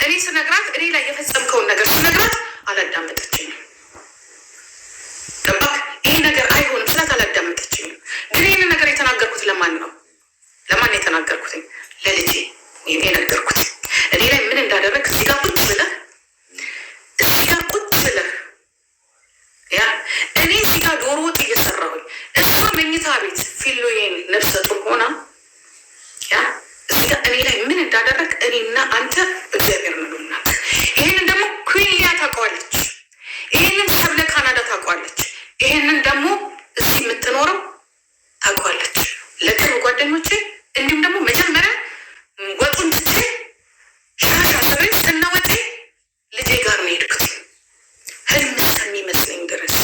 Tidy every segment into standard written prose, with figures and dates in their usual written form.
እኔ ስነግራት እኔ ላይ የፈጸምከውን ነገር ስነግራት አላዳመጠችኝም። ገባክ? ይሄ ነገር አይሆንም ስላት አላዳመጠችኝም። ግን ይህን ነገር የተናገርኩት ለማን ነው? ለማን የተናገርኩትኝ? ለልጄ የነገርኩት። እኔ ላይ ምን እንዳደረግ እዚህ ጋር ቁጭ ብለህ ያ እኔ እዚህ ጋር ዶሮ ወጥ እየሰራሁኝ እሷ መኝታ ቤት ፊሎዬን ነፍሰ ጡር ሆና ያ እዚህ ጋር እኔ ላይ ምን እንዳደረግ እኔና አንተ እግዚአብሔር ነውና፣ ይህንን ደግሞ ኩንያ ታውቀዋለች። ይህንን ሰብለ ካናዳ ታውቀዋለች። ይህንን ደግሞ እዚህ የምትኖረው ታውቀዋለች። ለቅርብ ጓደኞቼ እንዲሁም ደግሞ መጀመሪያ ወጡን ትቼ ሻሻ ሰብሬ ስናወጤ ልጄ ጋር ነው የሄድኩት። ህልም እስከሚመስለኝ ድረስ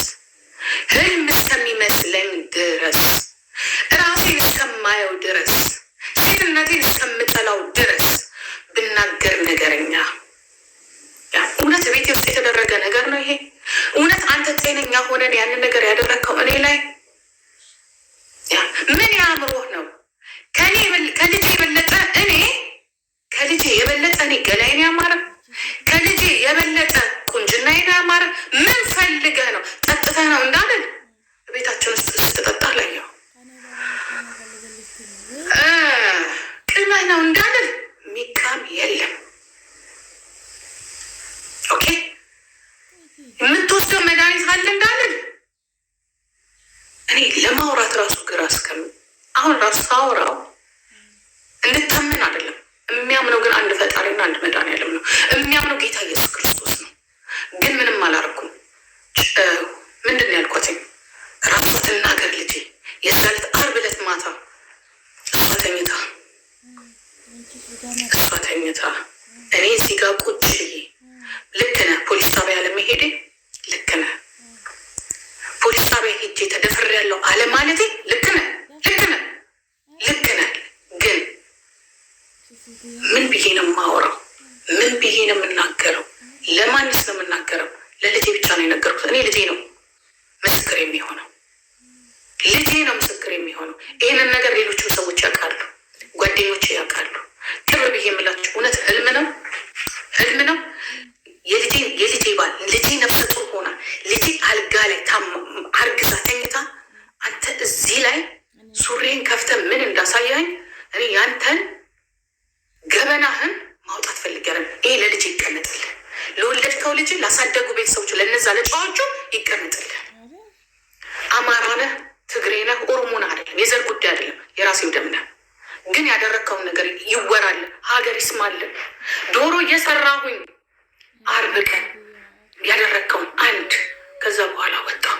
ራሴን እስከማየው ድረስ ሴትነቴን እስከምጠላው ድረስ ብናገር ነገረኛ። እውነት ቤቴ ውስጥ የተደረገ ነገር ነው ይሄ? እውነት አንተ ጤነኛ ሆነን ያንን ነገር ያደረግከው እኔ ላይ ምን ያምሮህ ነው? ከልጄ የበለጠ እኔ ገላይን ያማረ፣ ከልጄ የበለጠ ቁንጅናዬን ያማረ ምን ፈልገህ ነው? ጠጥተህ ነው እንዳለን ቤታችን ውስጥ ስትጠጣ ላየው ቅመህ ነው እንዳለን ሚቃም የለም። ኦኬ የምትወስደው መድኃኒት አለ እንዳለን እኔ ለማውራት ራሱ ግራ እስከም አሁን ራሱ ሳውራው እንድታምን አይደለም የሚያምነው፣ ግን አንድ ፈጣሪና አንድ መድኃኒዓለም ነው የሚያምነው፣ ጌታ ኢየሱስ ክርስቶስ ነው። ግን ምንም አላረኩም። ምንድን ነው ያልኳትኝ? ራሷ ትናገር ልጄ። የዛ ዕለት ዓርብ ዕለት ማታ እሷ ተኝታ እኔ እዚህ ጋር ቁጭ ብዬ ልክ ነህ ፖሊስ ጣቢያ ለመሄዴ ልክ ነህ ፖሊስ ጣቢያ ሄጄ ተደፍሬያለሁ አለ ማለቴ ልክ ነህ። ግን ምን ብዬ ነው የማወራው? ምን ብዬ ነው የምናገረው? ለማንስ ነው የምናገረው? ለልጄ ብቻ ነው የነገርኩት። እኔ ልጄ ነው ምስክር የሚሆነው፣ ይህንን ነገር ሌሎችም ሰዎች ያውቃሉ፣ ጓደኞቼ ያውቃሉ። ቅርብ ብዬ የምላችሁ እውነት ህልም ነው። የልጄ ባል ልጄ ነፍሰ ጡር ሆና ልጄ አልጋ ላይ አርግዛ ተኝታ አንተ እዚህ ላይ ሱሬን ከፍተህ ምን እንዳሳያኝ እኔ ያንተን ገበናህን ማውጣት ፈልጋለሁ። ይሄ ለልጅ ይቀመጥል፣ ለወለድከው ልጅ ላሳደጉ ቤተሰቦች ለነዛ ለጫዎቹ ይቀመጥል። አማራ ነህ፣ ትግሬ ነህ፣ ኦሮሞ ነህ አይደለም፣ የዘር ጉዳይ አይደለም፣ የራሴው ደም ነህ። ግን ያደረግከውን ነገር ይወራል፣ ሀገር ይስማል። ዶሮ እየሰራሁኝ ዓርብ ቀን ያደረግከውን አንድ ከዛ በኋላ ወጣሁ።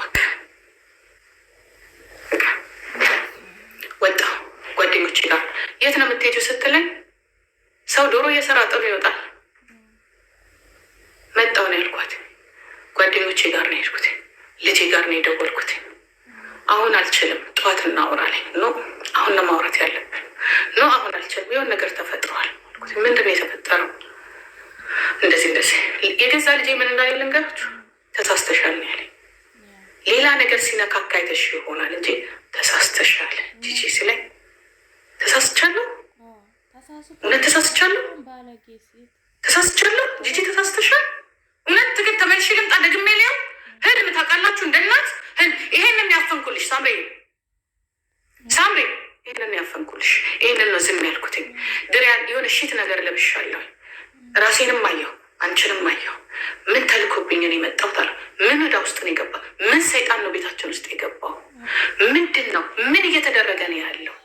ወጣሁ ጓደኞቼ ጋር የት ነው የምትሄጂው ስትለኝ ሰው ዶሮ እየሰራ ጥሩ ይወጣል። መጣሁ ነው ያልኳት። ጓደኞቼ ጋር ነው የሄድኩት፣ ልጄ ጋር ነው የደወልኩት። አሁን አልችልም፣ ጠዋት እናወራለን። ኖ አሁን ነው ማውራት ያለብን። ኖ አሁን አልችልም፣ የሆነ ነገር ተፈጥሯል። ምንድን ነው የተፈጠረው? እንደዚህ የገዛ ልጄ ምን እንዳለ ልንገራችሁ። ተሳስተሻል ነው ያለኝ። ሌላ ነገር ሲነካካ አይተሽ ይሆናል እንጂ ተሳስተሻል ጂጂ ሲለኝ ተሳስቻለሁ። እውነት ተሳስቻለሁ ጂጂ ተሳስተሻል። እውነት ትግል ተመልሼ ልምጣ ደግሜ ሊያው ህልም ታውቃላችሁ እንደ እናት ይሄንን ያፈንኩልሽ ሳምሬ፣ ይሄንን ያፈንኩልሽ። ይሄንን ነው ዝም ያልኩትኝ። ድሪያን የሆነ ሽት ነገር ለብሻለሁ። ራሴንም አየሁ፣ አንቺንም አየሁ። ምን ተልኮብኝ ነው የመጣሁት አለ። ምን ወዳ ውስጥ ነው የገባ? ምን ሰይጣን ነው ቤታችን ውስጥ የገባው? ምንድን ነው? ምን እየተደረገ ነው ያለው?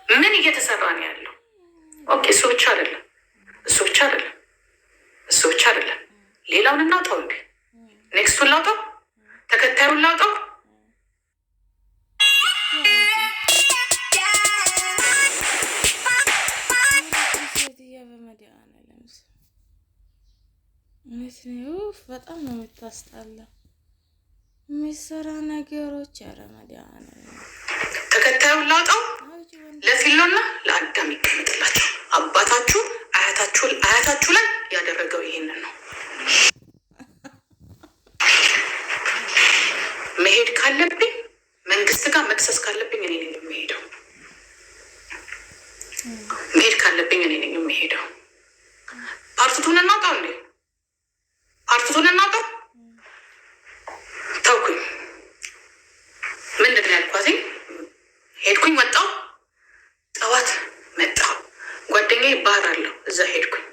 ምን እየተሰራ ነው ያለው? ኦኬ እሱ ብቻ አይደለም። ሌላውን እናውጣው እንዴ? ኔክስቱን ላውጣው፣ ተከታዩን ላውጣው። በጣም ነው የምታስጠላ የሚሰራ ነገሮች። ኧረ መድኃኒዓለም ተከታዩን ላውጣው። ለፊሎና ለአዳም ይቀመጥላቸው። አባታችሁ አያታችሁ ላይ ያደረገው ይሄንን ነው። መሄድ ካለብኝ መንግስት ጋር መክሰስ ካለብኝ እኔ ነኝ የምሄደው። ፓርቱ ፓርቲቱን እናውጣው እንዴ? ፓርቲቱን እናውጣው። ተውኩኝ። ምንድን ነው ያልኳትኝ? ሄድኩኝ፣ ወጣው። ጠዋት መጣው። ጓደኛዬ ባህር አለው እዛ ሄድኩኝ።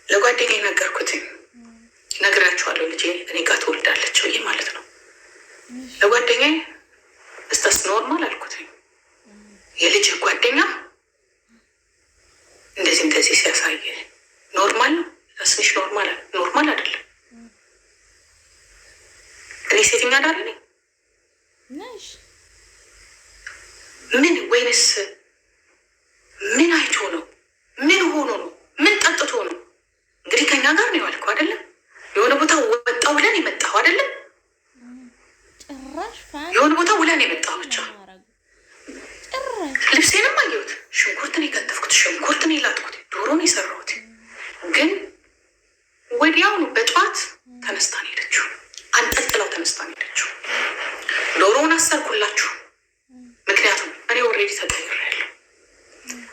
ለጓደኛዬ ነገርኩትኝ። ነግራችኋለሁ ልጄ እኔ ጋር ትወልዳለች ብዬ ማለት ነው። ለጓደኛዬ እስታስ ኖርማል አልኩትኝ። የልጅ ጓደኛ እንደዚህ ሲያሳየ ኖርማል ነው ስንሽ? ኖርማል አይደለም። እኔ ሴተኛ አዳሪ ነኝ ምን? ወይንስ ምን አይቶ ነው? ምን ሆኖ ነው? ምን ጠጥቶ ነው? እንግዲህ ከኛ ጋር ነው ያልከው አይደለም? የሆነ ቦታ ወጣው ብለን የመጣው አይደለም? የሆነ ቦታ ውለን የመጣው ብቻ። ልብሴንም አየሁት። ሽንኩርትን የከተፍኩት፣ ሽንኩርትን የላጥኩት፣ ዶሮን የሰራሁት። ግን ወዲያውኑ በጠዋት ተነስታን ሄደችው። አንጠልጥላው ተነስታን ሄደችው። ዶሮውን አሰርኩላችሁ። ምክንያቱም እኔ ኦልሬዲ ተቀይሬያለሁ።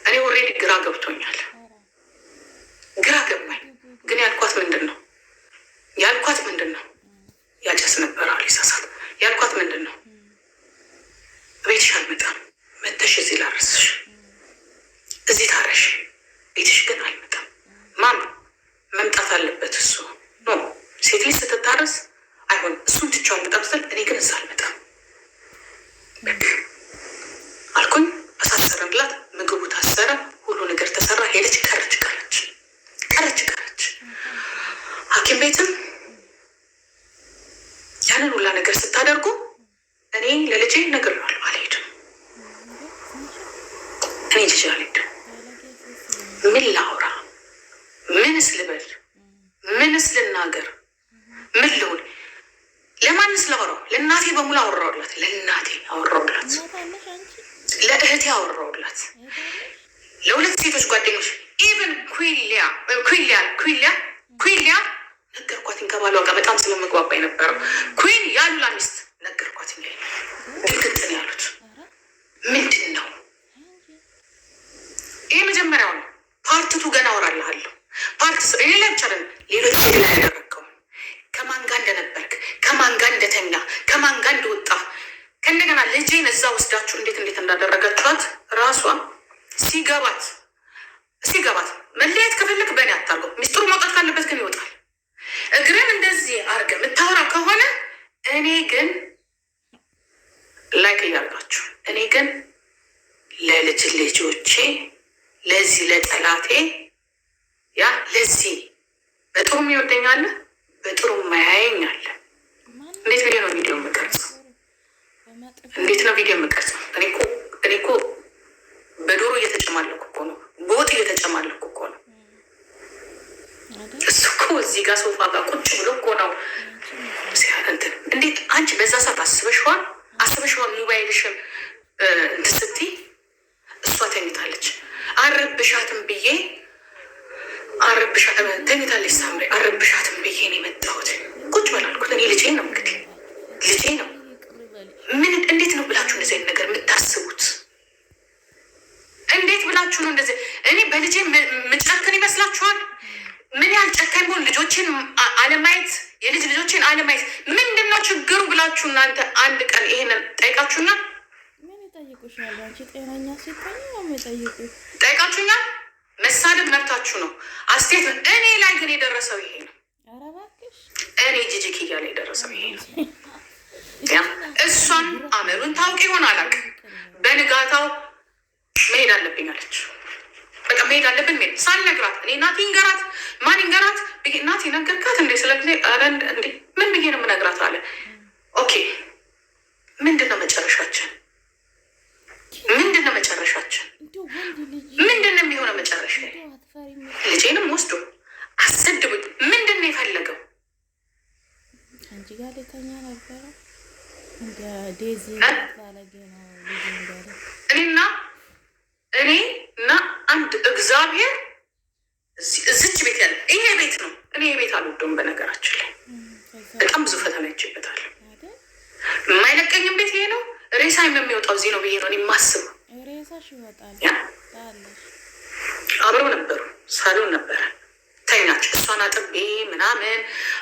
እኔ ኦልሬዲ ግራ ገብቶኛል። ግራ ገባኝ። ግን ያልኳት ምንድን ነው? ያጨስ ነበር አሊሳሳት። ያልኳት ምንድን ነው? ቤትሽ አልመጣም፣ መተሽ እዚህ ላረስሽ፣ እዚህ ታረሽ፣ ቤትሽ ግን አልመጣም። ማም መምጣት አለበት እሱ ኖ። ሴት ልጅ ስትታረስ አይሆን፣ እሱን ትቼው አልመጣም ስል እኔ ግን እዛ አልመጣም አልኩኝ። አሳሰረንላት። ምግቡ ታሰረ፣ ሁሉ ነገር ተሰራ። ሄደች፣ ቀረች። ሐኪም ቤትም ያንን ሁላ ነገር ስታደርጉ እኔ ለልጄ ነግሬዋለሁ፣ አልሄድም። እኔ ልጄ አልሄድም። ምን ላውራ? ምንስ ልበል? ምንስ ልናገር? ምን ልሁን? ለማንስ ላውራው? ለእናቴ በሙሉ አወራውላት። ለእናቴ አወራውላት፣ ለእህቴ አወራውላት፣ ለሁለት ሴቶች ጓደኞች ኢቨን ኩዊሊያ ነገርኳትኝ። ከባሏ ጋር በጣም ስለመግባባ የነበረው ኩዊን ያሉላ ሚስት ነገርኳትኝ። ድንግጥ ነው ያሉት። ምንድን ነው ይሄ? መጀመሪያው ነው። ፓርቲቱ ገና አወራልሃለሁ። እኔ ላይ ብቻ ሌሎች ላይ ያደረገውን ከማን ጋር እንደነበርክ፣ ከማን ጋር እንደተኛ፣ ከማን ጋር እንደወጣ፣ ከእንደገና ልጄን እዛ ወስዳችሁ እንዴት እንዳደረጋችኋት ራሷ ሲገባት መለየት ከፈለክ በእኔ አታርገው። ሚስጥሩ መውጣት ካለበት ግን ይወጣል። እግርን እንደዚህ አድርገህ የምታወራ ከሆነ እኔ ግን ላይክ እያልጋችሁ እኔ ግን ልጆቼ ለዚህ ለጠላቴ ለዚህ በጥሩ የሚወደኛለ በጥሩ ማያየኛለ። እንዴት ቪዲዮ ነው የምቀርጸው? እንዴት ነው ቪዲዮ የምቀርጸው? እኔ እኮ በዶሮ እየተጨማለኩ እኮ ነው፣ በወጥ እየተጨማለኩ እኮ ነው። እሱ እኮ እዚህ ጋር ሶፋ ጋር ቁጭ ብሎ እኮ ነው ሲያንትን። እንዴት አንቺ በዛ ሰዓት አስበሽዋል? ሞባይልሽን እንትን ስትይ እሷ ተኝታለች። አረብሻትም ብዬ ተኝታለች። ሳምሪ አረብሻትም ብዬ ነው የመጣሁት። ቁጭ በላልኩት። እኔ ልጄ ነው እንግዲህ ልጄ ነው። እንዴት ነው ብላችሁ እንደዚህ አይነት ነገር የምታስቡት? እንዴት ብላችሁ ነው እንደዚህ? እኔ በልጄ ምጨክን ይመስላችኋል? ምን ያህል ጨካኝ ሆን ልጆችን አለማየት፣ የልጅ ልጆችን አለማየት ምንድን ነው ችግሩ ብላችሁ እናንተ አንድ ቀን ይሄንን ጠይቃችሁና ምን ይጠይቁሻል? አንቺ ጤናኛ ሲታይ ነው የሚጠይቁት። ጠይቃችሁኛል? መሳደብ መብታችሁ ነው። አስቴት እኔ ላይ ግን የደረሰው ይሄ ነው። ኧረ እባክሽ እኔ ጂጂክ እያለ የደረሰው ይሄ ነው። እሷን አመሉን ታውቂ ይሆን አላውቅም። በንጋታው መሄድ አለብኝ አለች። በቃ መሄድ አለብን። ሳልነግራት እኔ ናቲ ይንገራት ማን ይንገራት? ናቲ ነገርካት እንዴ? ስለ ጊዜ እንዴ ምን ብዬ ነው የምነግራት አለ። ኦኬ ምንድን ነው መጨረሻችን? ምንድን ነው የሚሆነው መጨረሻ? ልጄንም ወስዶ አሰድቡኝ። ምንድን ነው የፈለገው? አንቺ ጋር ልተኛ ነበረ እንደ ዴዚ ባለጌ ነው ልጅ እንዳለ እኔ እና አንድ እግዚአብሔር እዚች ቤት ያለ ይሄ ቤት ነው። እኔ የቤት አልወደውም። በነገራችን ላይ በጣም ብዙ ፈተና ይችበታል። የማይለቀኝም ቤት ይሄ ነው። ሬሳይም የሚወጣው እዚህ ነው ብዬ ነው እኔ የማስበው። ሬሳሽ ይወጣል። አብረው ነበሩ። ሳሎን ነበረ። ተኛት ልብሷን አጥቤ ምናምን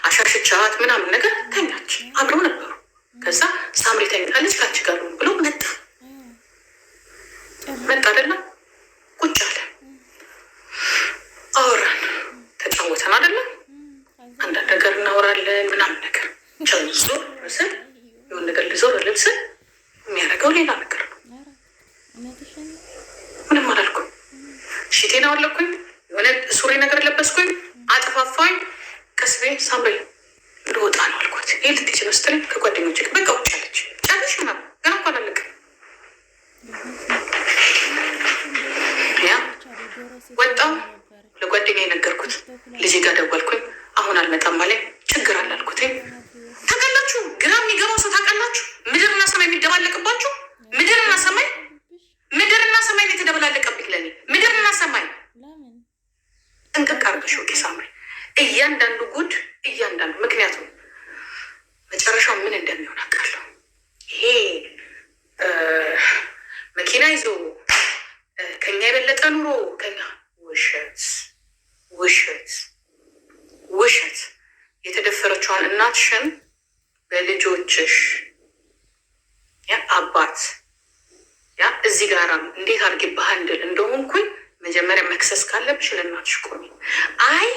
አሻሽቻት ምናምን ነገር ተኛች። አብረው ነበሩ። ከዛ ሳምሪ ተኝታለች ከአንቺ ጋር ብሎ መጣ አይደለም ቁጭ አለ። አወራን፣ ተጫወተን አይደለም አንዳንድ ነገር እናወራለን ምናምን ነገር ዞር ስል የሆነ ነገር ልዞር ልብስን የሚያደርገው ሌላ ነገር ነው። ምንም አላልኩም። ሽቴን አወለኩኝ፣ የሆነ ሱሪ ነገር ለበስኩኝ፣ አጠፋፋኝ። ቀስቤ ሳምሪ ልወጣ ነው አልኳት። ይህ ልትች ነው ስትለኝ ከጓደኞች በቃ ውጭ አለች። ጨርሽ ነ ገና እንኳን አላለቅም። ያ ወጣው ለጓደኛ የነገርኩት ልጄ ጋር ደወልኩኝ። አሁን አልመጣም አለኝ። ችግር አላልኩትኝ። ታውቃላችሁ፣ ግራ የሚገባው ሰው ታውቃላችሁ፣ ምድርና ሰማይ የሚደባለቅባችሁ ምድርና ሰማይ ነው የተደበላለቀብኝ ለኔ ምድርና ሰማይ እንቅቅ አርገሽ ወቄ ሳምሪ እያንዳንዱ ጉድ እያንዳንዱ ምክንያቱም መጨረሻው ምን እንደሚሆን አውቃለሁ። ይሄ መኪና ይዞ ከኛ የበለጠ ኑሮ ከኛ ውሸት የተደፈረችዋን እናትሽን በልጆችሽ አባት እዚህ ጋራ እንዴት አድርጌ ባህንድል እንደሆንኩኝ መጀመሪያ መክሰስ ካለብሽ ለእናትሽ ቆሚ። አይ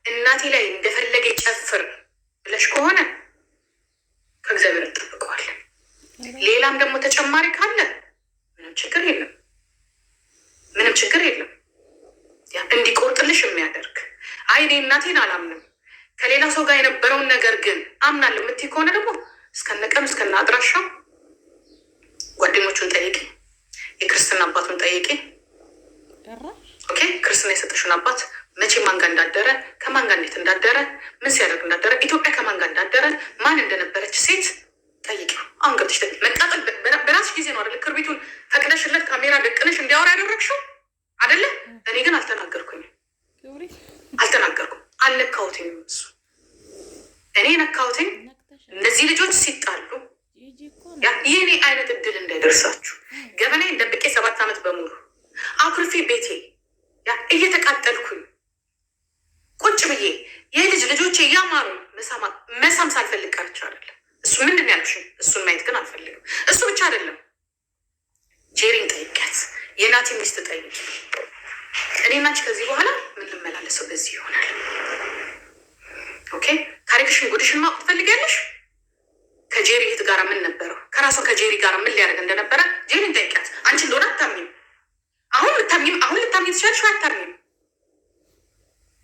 እናቴ ላይ እንደፈለገ ጨፍር ብለሽ ከሆነ ከእግዚአብሔር እንጠብቀዋለን። ሌላም ደግሞ ተጨማሪ ካለ ምንም ችግር የለም። እንዲቆርጥልሽ የሚያደርግ አይ እኔ እናቴን አላምንም ከሌላ ሰው ጋር የነበረውን ነገር ግን አምናለሁ የምትይ ከሆነ ደግሞ እስከነቀም እስከነ አድራሻው ጓደኞቹን ጠይቂ፣ የክርስትና አባቱን ጠይቂ። ኦኬ ክርስትና የሰጠሽውን አባት መቼ ማን ጋር እንዳደረ፣ ከማን ጋር እንዴት እንዳደረ፣ ምን ሲያደርግ እንዳደረ፣ ኢትዮጵያ ከማን ጋር እንዳደረ፣ ማን እንደነበረች ሴት ጠይቂው። አሁን ገብተሽ መቃጠል በራስሽ ጊዜ ነው አይደለ? ክርቢቱን ፈቅደሽለት ካሜራ ደቅነሽ እንዲያወራ ያደረግሽው አይደለ? እኔ ግን አልተናገርኩም። አልነካሁትኝም። እሱ እኔ ነካሁትኝ። እነዚህ ልጆች ሲጣሉ የእኔ አይነት እድል እንዳይደርሳችሁ ገበናዬን ደብቄ 7 ዓመት በሙሉ አኩርፌ ቤቴ እየተቃጠልኩኝ ቁጭ ብዬ የልጅ ልጆቼ እያማሩ መሳም ሳልፈልግ ቀርቼ አይደለም። እሱ ምንድን ነው ያልሽኝ? እሱን ማየት ግን አልፈልግም። እሱ ብቻ አይደለም፣ ጄሪን ጠይቂያት፣ የናቲ ሚስት ጠይቂ። እኔ እና አንቺ ከዚህ በኋላ ምን ልመላለሰው በዚህ ይሆናል። ኦኬ ታሪክሽን ጉድሽን ማወቅ ትፈልጊያለሽ? ከጄሪ እህት ጋር ምን ነበረው? ከራሷ ከጄሪ ጋር ምን ሊያደርግ እንደነበረ ጄሪን ጠይቂያት። አንቺ እንደሆነ አታምኝም። አሁን ልታምኝ ትችላለሽ፣ አታምኝም።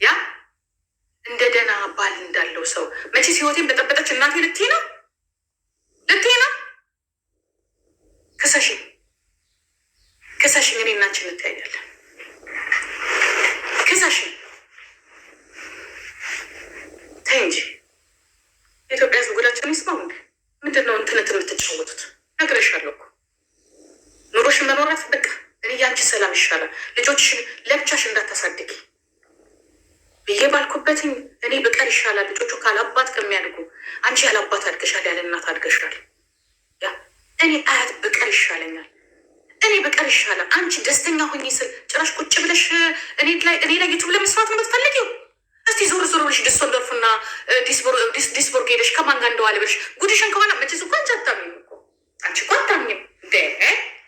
ያ እንደ ደህና ባል እንዳለው ሰው መቼስ ህይወቴን በጠበጠች እናቴ ልትይ ነው። ክሰሽኝ፣ እኔ እና አንቺ እንተያያለን። ክሰሽኝ ተይ እንጂ የኢትዮጵያ ህዝብ ጉዳችን ይስማው እንዴ? ምንድን ነው እንትነት የምትጫወቱት? ነግሬሻለሁ እኮ ኑሮሽን መኖራት በቃ እኔ ያንቺ ሰላም ይሻላል። ልጆችሽን ለብቻሽ እንዳታሳድጊ ብዬ ባልኩበትኝ እኔ ብቀር ይሻላል። ልጆቹ ካላባት ከሚያድጉ አንቺ ያላባት አድገሻል፣ ያለ እናት አድገሻል። ያ እኔ አያት ብቀር ይሻለኛል። አንቺ ደስተኛ ሆኜ ስል ጭራሽ ቁጭ ብለሽ እኔ ላይ ዩቱብ ለመስራት ነው የምትፈልጊው? እስቲ ዞር ብለሽ ዲስቶንዶርፍና ዲስቦርግ ሄደሽ ከማን ጋር እንደዋለ ብለሽ ጉድሽን ከሆነ መቼስ እኮ አንቺ አታምኝም እኮ። አንቺ እኮ አታምኝም።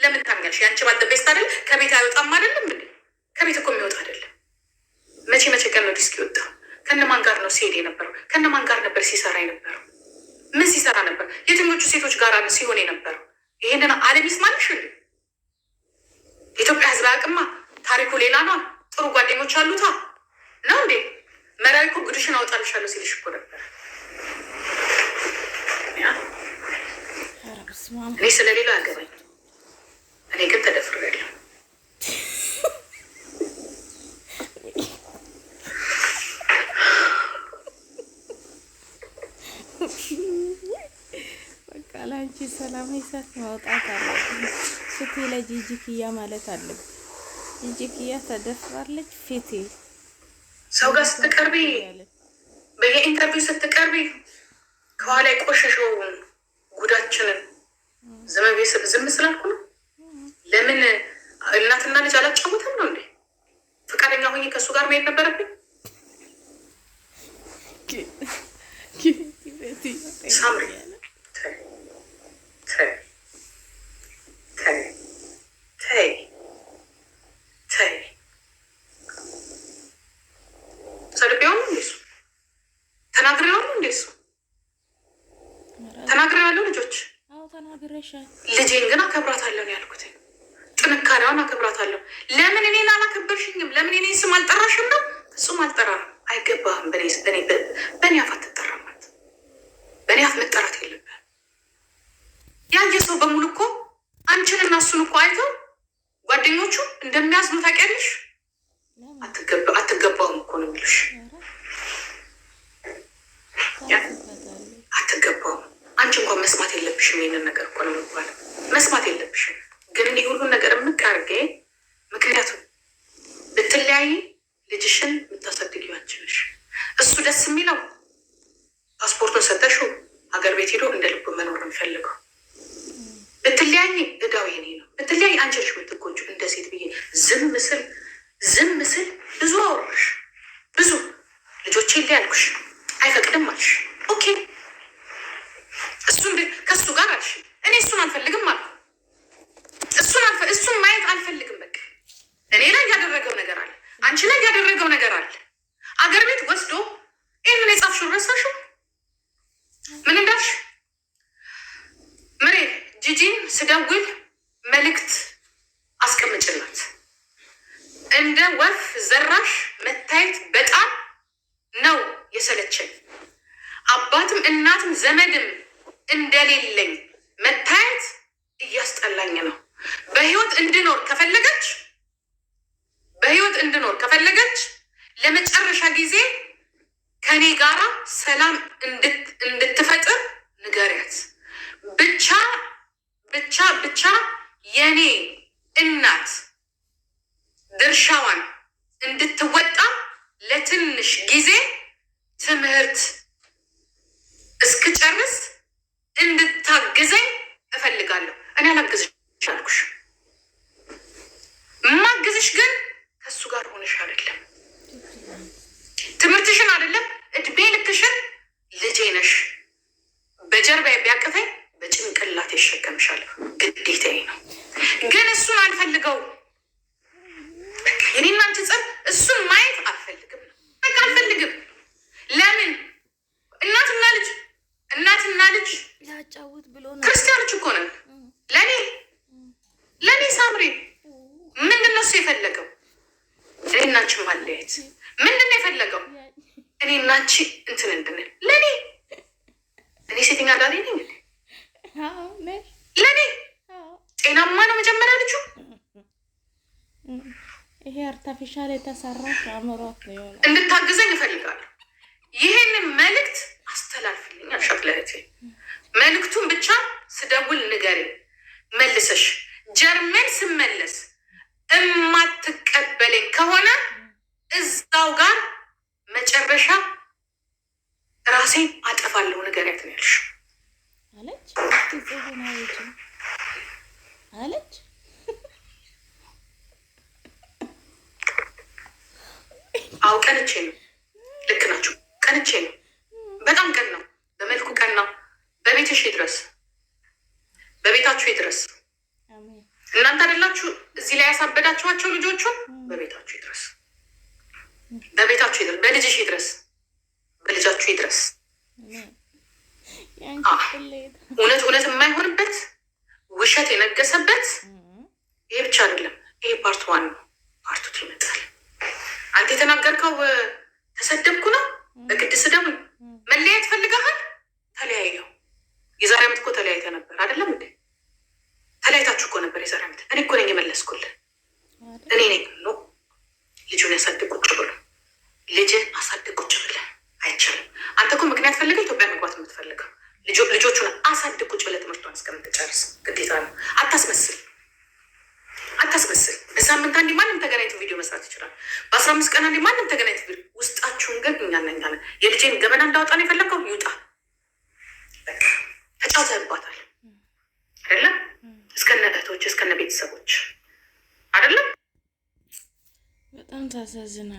ለምን ታምኛለሽ? የአንቺ ባል ቤስት አይደል? ከቤት አይወጣም አይደለም እንዴ? ከቤት እኮ የሚወጣ አይደለም። መቼ ቀን ነው ዲስክ ይወጣ? ከነማን ጋር ነው ሲሄድ የነበረው? ከነማን ጋር ነበር ሲሰራ የነበረው? ምን ሲሰራ ነበር? የትኞቹ ሴቶች ጋር ሲሆን የነበረው? ይሄንን ዓለም ይስማልሽ እንዴ? የኢትዮጵያ ህዝብ አቅማ ታሪኩ ሌላ ነው። ጥሩ ጓደኞች አሉታ ነው እንዴ? መራዊ እኮ ጉድሽን አውጣልሻለሁ ሲልሽ እኮ ነበር። እኔ ስለሌላ አገባኝ። እኔ ግን ተደፍሬያለሁ። በቃ ለአንቺ ሰላም ይሰጥ ማውጣት አለብኝ። ፊቴ ላይ ጂጂክያ ማለት አለብኝ። ጂጂክያ ተደፍራለች ፊቴ ሰው ጋር ስትቀርቢ በየኢንተርቪው ስትቀርቢ ከኋላ የቆሸሸው ጉዳችንን ዝም ስላልኩ ነው። ለምን እናትና ልጅ አላጫወተም ነው እንዴ? ፈቃደኛ ሆኜ ከእሱ ጋር መሄድ ነበረብኝ። ሳምሪ ሰድቤዋለሁ እንዴሱ ተናግሬዋለሁ እንዴሱ ተናግሬዋለሁ። ልጆች ልጄን ግን አከብራታለሁ ነው ያልኩት። ጥንካሬዋን አከብራታለሁ። ለምን እኔን አላከበርሽኝም? ለምን እኔን ስም አልጠራሽም ነው? እሱም አልጠራም። አይገባህም። በእኔ አፍ አትጠራም። በእኔ አፍ መጠራት የለብህም። ያየ ሰው በሙሉ እኮ አንቺን እና እሱን እኮ አይተው ጓደኞቹ እንደሚያዝኑ ታውቂያለሽ። አትገባውም እኮ ነው የሚሉሽ። አትገባውም። አንቺ እንኳን መስማት የለብሽም። ይሄንን ነገር እኮ ነው የሚባለው። መስማት የለብሽም። ግን እኔ ሁሉን ነገር የምቃርጌ ምክንያቱም ብትለያይ ልጅሽን የምታሳድጊው አንቺ ነሽ። እሱ ደስ የሚለው ፓስፖርቱን ሰጠሽው ሀገር ቤት ሄዶ እንደ ልቡ መኖር የሚፈልገው። ብትለያይ እዳው የኔ ነው። ብትለያይ አንቺ ነሽ የምትጎጂው። እንደ ሴት ብዬ ዝም ምስል ብዙ አወራሽ። ብዙ ልጆቼ ሊያልኩሽ አይፈቅድም አልሽ። ኦኬ ከእሱ ጋር አልሽ። እኔ እሱን አልፈልግም አልኩ። እሱን ማየት አልፈልግም። በቃ እኔ ላይ ያደረገው ነገር አለ፣ አንቺ ላይ ያደረገው ነገር አለ። አገር ቤት ወስዶ ይህንን የጻፍሽው ረሳሽው? ምን እንዳልሽ ምሬ ጂጂን ስደውል መልእክት አስቀምጭላት። እንደ ወፍ ዘራሽ መታየት በጣም ነው የሰለቸኝ። አባትም እናትም ዘመድም እንደሌለኝ መታየት እያስጠላኝ ነው። በህይወት እንድኖር ከፈለገች ለመጨረሻ ጊዜ ከኔ ጋራ ሰላም እንድትፈጥር ንገሪያት። ብቻ የኔ እናት ድርሻዋን እንድትወጣ ለትንሽ ጊዜ ትምህርት እስክጨርስ እንድታግዘኝ እፈልጋለሁ። እኔ አላግዝሽ አልኩሽ። ማግዝሽ ግን ከእሱ ጋር ሆነሽ አይደለም፣ ትምህርትሽን አይደለም፣ እድሜ ልክሽን ልጄ ነሽ። በጀርባ ቢያቅተኝ በጭንቅላት ይሸከምሻለሁ፣ ግዴታዬ ነው። ግን እሱን አልፈልገው። የኔና አንቺ ጸብ እሱን ማየት አልፈልግም። በቃ አልፈልግም። ለምን እናትና ልጅ ያጫውት ብሎ ነው። ክርስቲያኖች እኮ ነን። ለኔ ሳምሪ ምንድን ነው እሱ የፈለገው? እኔና አንቺ ማለያየት ምንድን ነው የፈለገው? እኔና አንቺ እንትን እንድንል እኔ ሴተኛ አዳሪ ነኝ። ለኔ ጤናማ ነው መጀመሪያ ልጁ። ይሄ አርቲፊሻል የተሰራ አእምሮት ነው የሆነ። እንድታግዘኝ እፈልጋለሁ። ይሄንን መልእክት አስተላልፍልኝ አልሻት ለእህቴ። መልእክቱን ብቻ ስደውል ንገሪ። መልሰሽ ጀርመን ስመለስ እማትቀበለኝ ከሆነ እዛው ጋር መጨረሻ ራሴን አጠፋለሁ ንገሪያት ነው ያልሽ አለች። አዎ ቀንቼ ነው። ልክ ናችሁ። ቀንቼ ነው። በጣም ቀን ነው። በመልኩ ቀን ነው። በቤትሽ ይድረስ፣ በቤታችሁ ይድረስ። እናንተ አይደላችሁ እዚህ ላይ ያሳበዳችኋቸው ልጆቹን። በቤታችሁ ይድረስ፣ በቤታችሁ ይድረስ። በልጅሽ ይድረስ፣ በልጃችሁ ይድረስ። እውነት የማይሆንበት ውሸት የነገሰበት ይሄ ብቻ አይደለም። ይሄ ፓርት ዋን ነው። ፓርቱ ይመጣል። አንተ የተናገርከው ተሰደብኩ ነው። በግድ ስደቡኝ። መለያየት ፈልገሃል? ተለያየው። የዛሬ ዓመት እኮ ተለያይተ ነበር አይደለም እንዴ? ተለያይታችሁ እኮ ነበር የዛሬ ዓመት። እኔ እኮ ነኝ የመለስኩልህ። እኔ ነኝ ነው ልጁን ያሳድግ ቁጭ ብሎ ልጅን አሳድግ ቁጭ ብለህ አይቻልም። አንተ እኮ ምክንያት ፈልገህ ኢትዮጵያ መግባት የምትፈልገው ልጆቹን አሳድግ ቁጭ ብለህ ትምህርቷን እስከምትጨርስ ግዴታ ነው። አታስመስል። በሳምንት አንዴ ማንም ተገናኝቶ ቪዲዮ መስራት ይችላል። በ15 ቀን አንዴ ማንም ተገናኝቶ ቪዲዮ። ውስጣችሁን ግን እኛነኛለን። የልጄን ገበና እንዳወጣ ነው የፈለገው። ይውጣ። ተጫውተህባታል አይደለም? እስከነ እህቶች እስከነ ቤተሰቦች አይደለም? በጣም ታሳዝናል።